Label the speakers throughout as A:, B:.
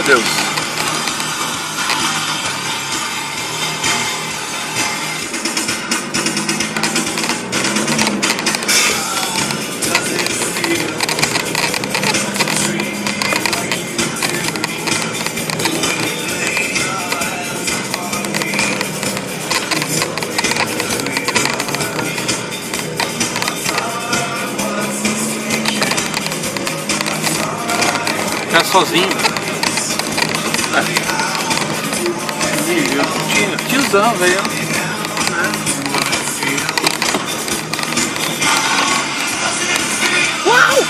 A: Deus.
B: Tá sozinho. Tiozão, velho. Uau!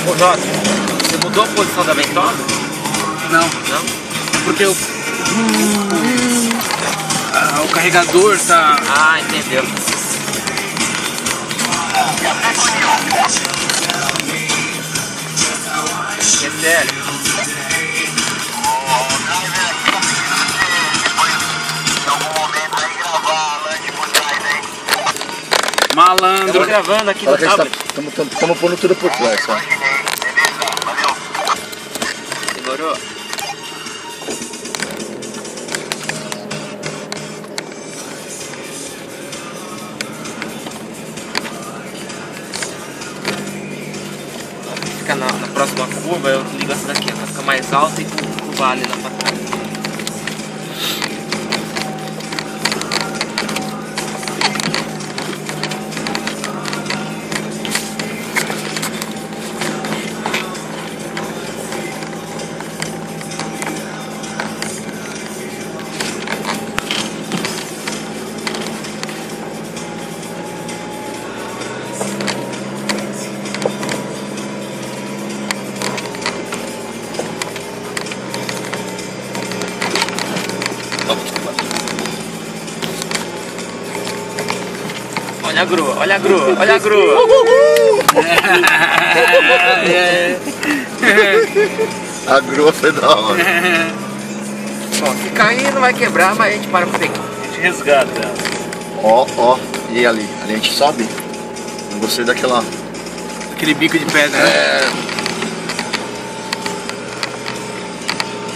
C: Ô Jota, você mudou a posição da ventosa?
B: Não,
C: Não?
B: porque o carregador tá...
C: Ah, entendeu. É sério.
B: Malandro.
C: Estamos gravando aqui no tablet.
A: Estamos pondo tudo por trás, ó.
C: Demorou? Fica na próxima curva, eu ligo essa daqui, ela fica mais alta e o vale lá pra trás. Olha a grua, olha a grua, olha a grua.
A: A grua foi da hora.
C: Bom, se cair não vai quebrar, mas a gente para por aqui.
B: A gente resgata ela.
A: Ó. E ali? Ali a gente sobe? Não gostei daquela...
B: Aquele bico de pedra, né?
A: É...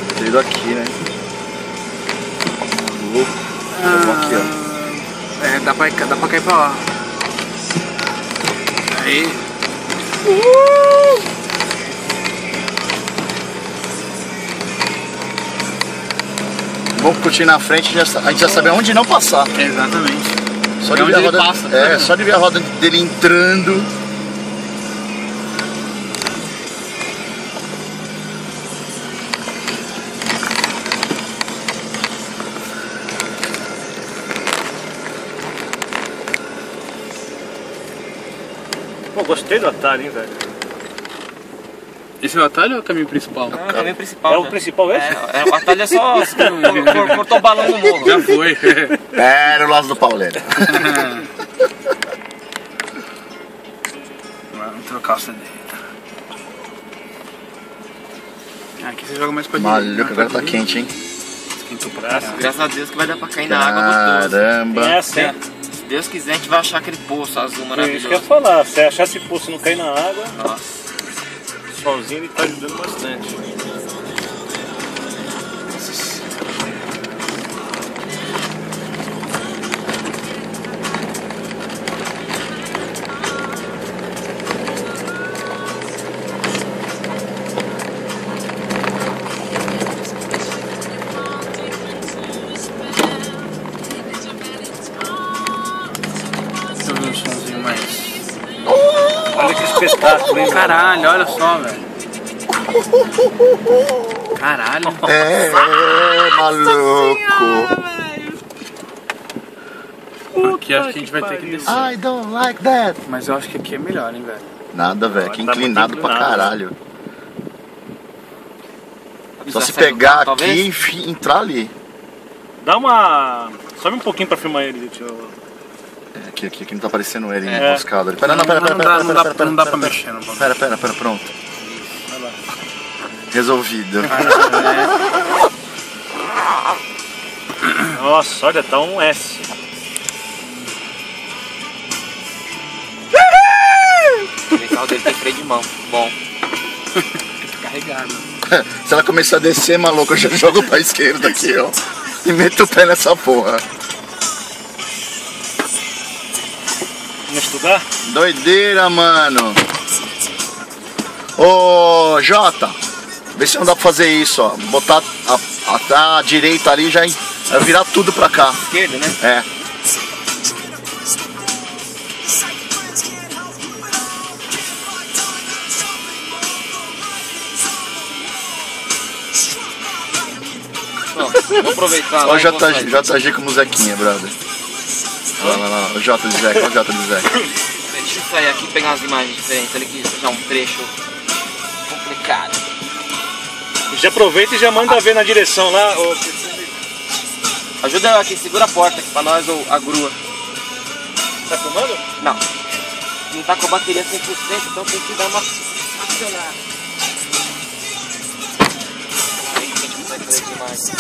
A: Gostei daqui, né? Louco. Aqui, ó.
B: É, dá pra cair pra lá. Aí.
A: Vamos curtir na frente, a gente já sabe aonde não passar.
B: Exatamente.
A: Só
B: É
A: de ver
B: onde
A: a
B: ele
A: roda,
B: passa.
A: só de ver a roda dele entrando.
D: Pô, gostei do atalho, hein, velho.
B: Esse é o atalho ou é o caminho principal?
C: Não, é o caminho principal.
D: É
C: né?
D: o principal esse?
C: O atalho é só cortou o balão no morro.
B: Já foi.
A: Pérolas do Paulino.
B: Vamos trocar o CD. Aqui você joga mais pra
A: Maluco, agora tá quente, hein?
B: Esquentou pra caralho.
C: Graças a Deus que vai dar pra cair na água gostoso.
A: Caramba.
D: É assim.
C: Se Deus quiser, a gente vai achar aquele poço azul
D: É isso que eu
C: maravilhoso.
D: ia falar. Se achar esse poço não cair na água,
C: Nossa.
D: o solzinho ele tá ajudando bastante.
B: Deixa eu ver um somzinho mais.
D: Olha que espetáculo, hein?
B: Caralho, olha só, velho. Caralho.
A: Maluco.
B: Aqui acho que a gente vai ter que descer.
A: I don't like that.
B: Mas eu acho que aqui é melhor, hein, velho.
A: Nada, velho. Aqui
D: Tá muito
A: inclinado pra
D: inclinado.
A: caralho. Só
C: Precisa
A: se
C: sair do
A: pegar
C: carro,
A: aqui
C: talvez?
A: e entrar ali.
D: Dá uma... Sobe um pouquinho pra filmar ele, tio.
A: Aqui não tá aparecendo ele emboscado ali. Pera,
B: Não dá pra mexer, não pode.
A: Pera, pronto. Resolvido.
D: Nossa, olha, tá um S.
C: O carro dele tem freio de mão. Bom.
B: Carregado.
A: Se ela começar a descer, maluco, eu já jogo pra esquerda aqui, ó. E meto o pé nessa porra.
D: Vamos estudar?
A: Doideira, mano. Ô, Jota, vê se não dá pra fazer isso, ó. Botar a direita ali já vai virar tudo pra cá.
C: Esquerda, né?
A: É.
C: Bom, vou aproveitar
A: Ó
C: lá
A: o
C: e vou sair.
A: JG com o Zequinha, brother. Olha lá, o J de Zeca, olha o J de Zeca.
C: Deixa eu sair aqui e pegar umas imagens diferentes ali, que já é um trecho complicado.
D: Já aproveita e já manda ver na direção lá.
C: Ajuda eu aqui, segura a porta aqui pra nós, ou a grua.
D: Tá filmando?
C: Não. Não tá com a bateria 100%, então tem que dar uma acionada. Aí a gente consegue fazer demais.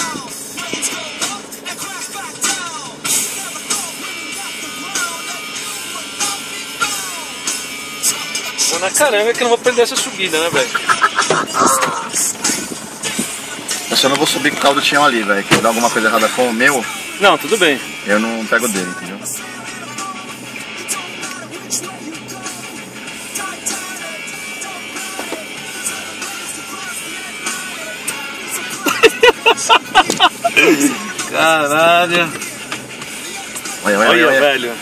D: Vou na caranga que eu não vou perder essa subida, né, velho?
A: Eu só não vou subir com o carro do Tião ali, velho. Que dá alguma coisa errada com o meu,
D: Não, tudo bem.
A: eu não pego dele, entendeu?
C: Caralho.
A: Olha.
D: Velho.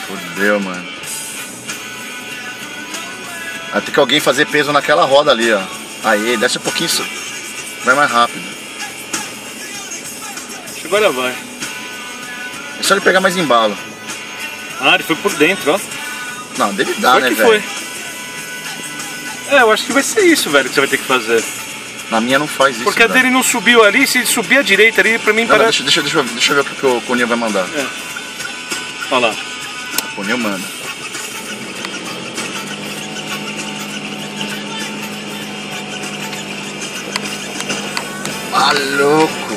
A: Fudeu, mano. Vai ter que alguém fazer peso naquela roda ali, ó. Aí, desce um pouquinho, vai mais rápido.
D: Acho que agora vai.
A: É só ele pegar mais embalo.
D: Ah, ele foi por dentro, ó.
A: Não, dele dá,
D: Foi
A: né,
D: que
A: velho?
D: foi. É, eu acho que vai ser isso, velho, que você vai ter que fazer.
A: Na minha não faz isso.
D: Porque a
A: velho.
D: dele não subiu ali, se ele subir à direita ali, pra mim
A: Não,
D: parece...
A: deixa eu ver o que o Cunil vai mandar.
D: É. Olha lá.
A: O Cunil manda. Maluco!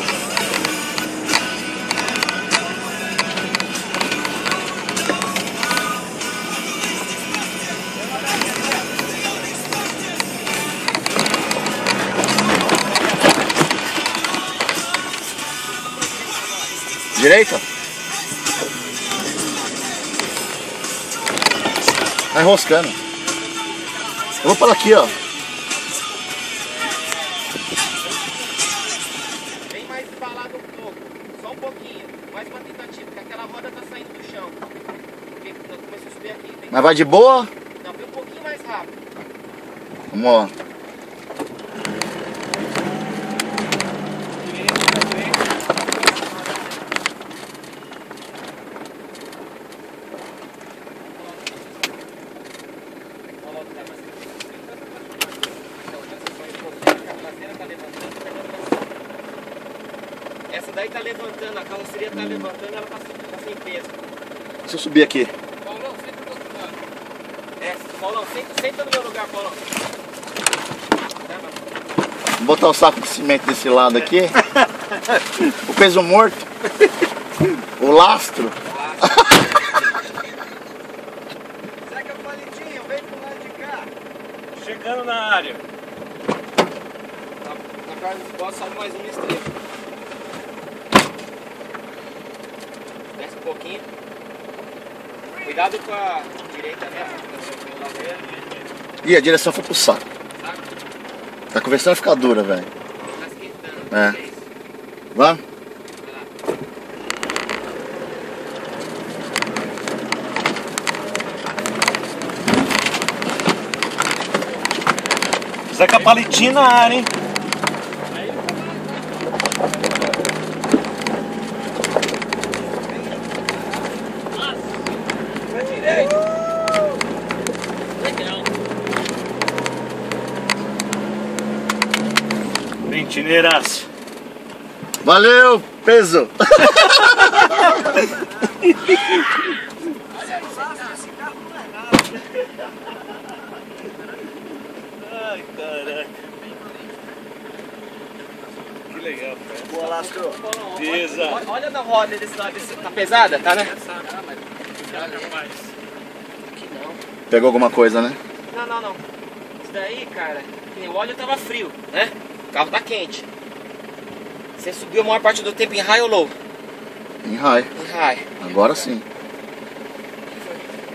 A: Direita? Tá enroscando. Eu vou para aqui, ó.
C: Vem mais embalado um pouco, só um pouquinho. Mais uma tentativa, porque aquela roda tá saindo do chão. Porque começou a subir aqui.
A: Mas vai de boa?
C: Não, vem um pouquinho mais rápido.
A: Vamos, ó.
C: Essa daí tá levantando, a carroceria tá levantando, ela tá sem peso.
A: Se eu subir aqui.
C: Paulão, senta do outro lado. É, Paulão, senta no meu lugar, Paulão.
A: Vou botar o saco de cimento desse lado aqui. O peso morto. O lastro.
C: Zeca Palitinho, vem pro lado de cá.
D: Chegando na área.
C: Na Carlos Boss sobe mais uma estrela. Desce um pouquinho. Cuidado com a direita, né?
A: Ih, a direção foi pro saco. Tá conversando a ficar dura, velho.
C: Tá esquentando.
A: É. Vai?
D: Zeca Palitinho na área, hein? Mentireiras.
A: Valeu, peso!
D: Ai, caraca. Que legal, cara. Boa, Lastro. Beleza.
C: Olha na roda desse lado. Tá pesada? Tá, né?
A: Pegou alguma coisa, né?
C: Não. Isso daí, cara, o óleo tava frio, né? O carro tá quente. Você subiu a maior parte do tempo em high ou low?
A: Em high.
C: Em high.
A: Agora sim.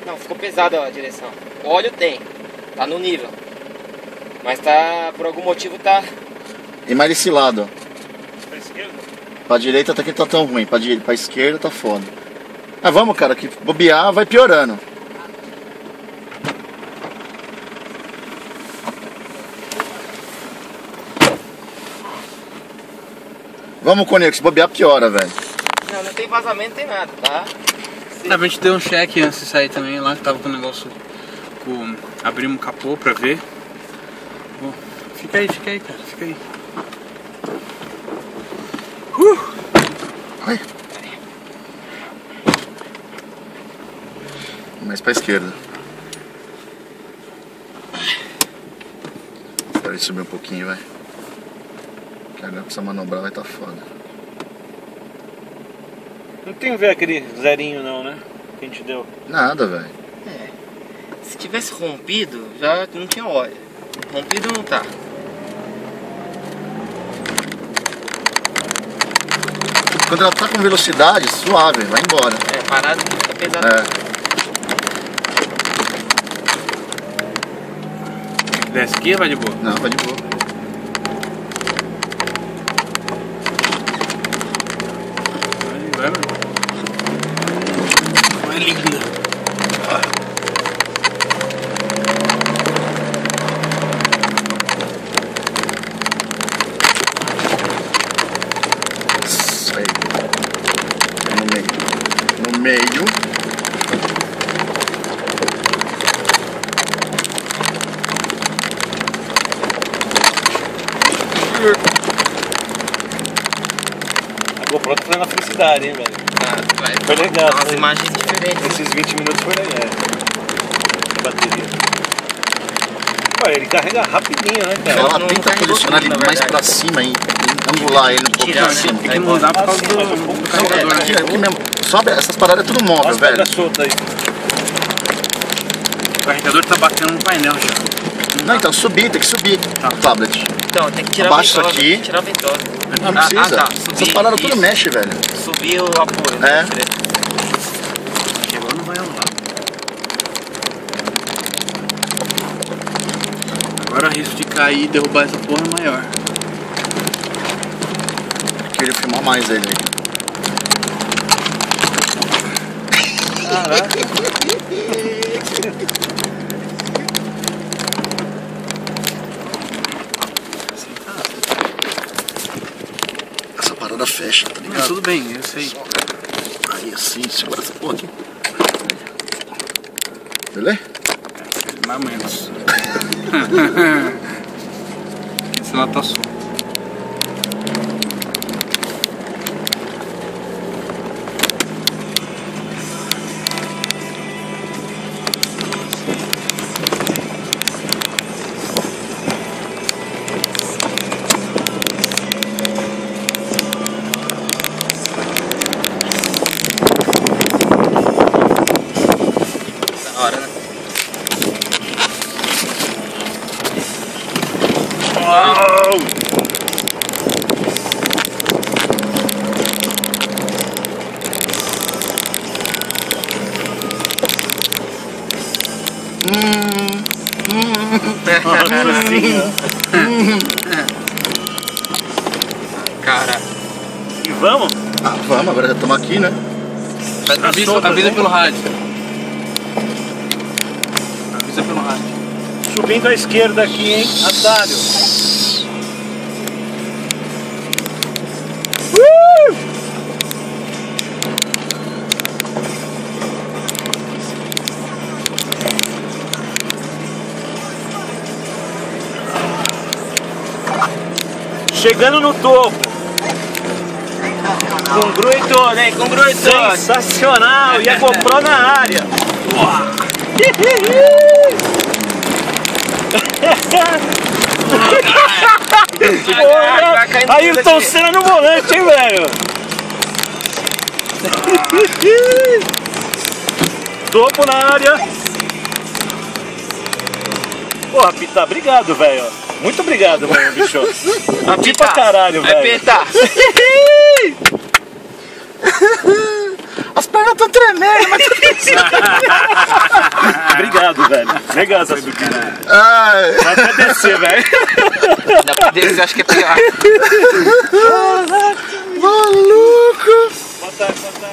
C: Não, ficou pesada a direção. O óleo tem, tá no nível. Mas tá, por algum motivo tá...
A: E mais desse lado, ó.
D: Pra esquerda?
A: Pra direita até que tá tão ruim, pra esquerda tá foda. Ah, vamos, cara, que bobear vai piorando. Vamos, Conego, se bobear piora, velho.
C: Não tem vazamento, não tem nada, tá?
B: A gente deu um check antes de sair também lá, que tava com o negócio com... Abrimos o capô pra ver. Bom, fica aí, cara, fica aí.
A: Ai. Mais pra esquerda. Espera ele subir um pouquinho, vai. Que agora precisa manobrar, vai tá foda.
D: Não tem a ver aquele zerinho não, né? Que a gente deu.
A: Nada, velho.
C: Se tivesse rompido, já não tinha óleo. Rompido não tá.
A: Quando ela tá com velocidade, suave, vai embora.
C: Parado que fica pesado.
B: Desce aqui ou vai de boa?
A: Não, vai de boa.
B: Vai, mano. Vai linda.
A: Isso aí. No meio.
D: A GoPro tá fazendo a felicidade, hein, velho? Foi legal.
C: Umas imagens diferentes.
D: Esses 20 minutos foi legal. A bateria. Pô, ele carrega rapidinho, né, cara?
A: Ela
C: não
A: tenta
C: carregou
A: posicionar
C: tudo,
A: ele
C: na
A: mais
C: verdade.
A: pra cima e angular ele um pouco
C: Tirar,
A: pra
C: né?
A: cima.
B: Tem que mudar por causa do
A: Não,
B: carregador, né?
A: aqui mesmo. Sobe, essas paradas é tudo móvel,
D: Olha as
A: velho.
D: pedras soltas aí.
B: O carregador tá batendo no painel já.
A: Não, então tem que subir o tablet.
C: Então, tem que tirar
A: Abaixa
C: a ventosa.
A: aqui.
C: Tem que tirar a ventosa.
A: Não precisa.
C: Tá.
A: Essas paradas tudo mexe, velho.
C: Subir o apoio. né?
B: Que agora não vai rolar. Agora o risco de cair e derrubar essa porra é maior.
A: Eu queria filmar mais ele aí. Essa parada fecha, tá
B: Não,
A: ligado?
B: tudo bem, eu sei.
A: Aí assim, segura essa porra aqui. Beleza?
B: Mais ou menos. Esse lá tá solto.
C: Da hora, né? Cara,
D: E vamos?
A: Ah, vamos, agora já estamos aqui, né?
B: Avisa pelo rádio. Avisa pelo rádio.
D: Subindo à esquerda aqui, hein? Atalho. Chegando no topo.
C: Congrui todo, hein? Congrui todo.
D: Sensacional! E a GoPro na área. Aí o Tom Senna no volante, hein, velho? Topo na área. Porra, Pita, obrigado, velho. Muito obrigado, velho, bicho. Api pra caralho, velho.
C: Vai Pita.
A: As pernas estão tremendo, mas...
D: Obrigado, velho. Obrigado,
A: Ai.
D: vai até descer, velho.
C: Dá pra descer, acho que é pior.
A: Maluco!
D: Boa tarde, boa tarde.